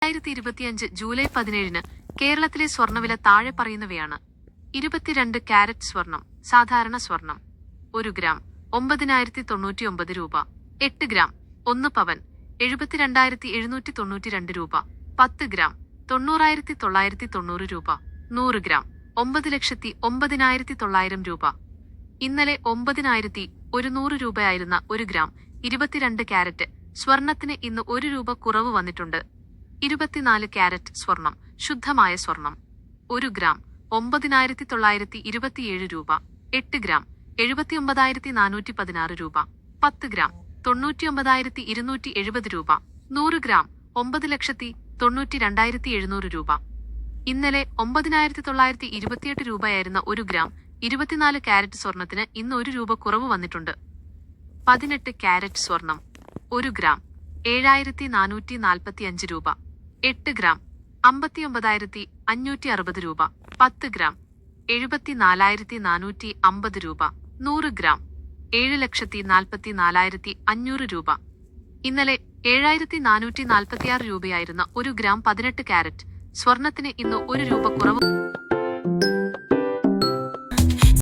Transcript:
2025 July 17 കേരളത്തിലെ സ്വർണ്ണവില താഴെ പറയുന്നവയാണ്. 22 കാരറ്റ് സ്വർണം. സാധാരണ സ്വർണം 1 ഗ്രാം 9,099 രൂപ. 8 ഗ്രാം 1 പവൻ 72,792 രൂപ. 10 ഗ്രാം 90,990 രൂപ. 100 ഗ്രാം 9,09,900 രൂപ. ഇന്നലെ 9,100 രൂപയായിരുന്ന 1 ഗ്രാം 22 കാരറ്റ് സ്വർണത്തിന് ഇന്ന് 1 രൂപ കുറവ് വന്നിട്ടുണ്ട്. 24 കാരറ്റ് സ്വർണം. ശുദ്ധമായ സ്വർണം 1 ഗ്രാം 9,927 രൂപ. 8 ഗ്രാം 79,416 രൂപ. 10 ഗ്രാം 99,270 രൂപ. 100 ഗ്രാം 9,92,700 രൂപ. ഇന്നലെ 9,928 രൂപയായിരുന്ന 1 ഗ്രാം 24 കാരറ്റ് സ്വർണത്തിന് ഇന്ന് 1 രൂപ കുറവ് വന്നിട്ടുണ്ട്. 18 കാരറ്റ് സ്വർണം 1 ഗ്രാം 7,445 രൂപ. 8 ഗ്രാം 59,560 രൂപ. 10 ഗ്രാം 74,450 രൂപ. 100 ഗ്രാം 7,44,500 രൂപ. ഇന്നലെ 7,446 രൂപയായിരുന്ന 1 ഗ്രാം 18 കാരറ്റ് സ്വർണത്തിന് ഇന്ന് 1 രൂപ കുറവ്.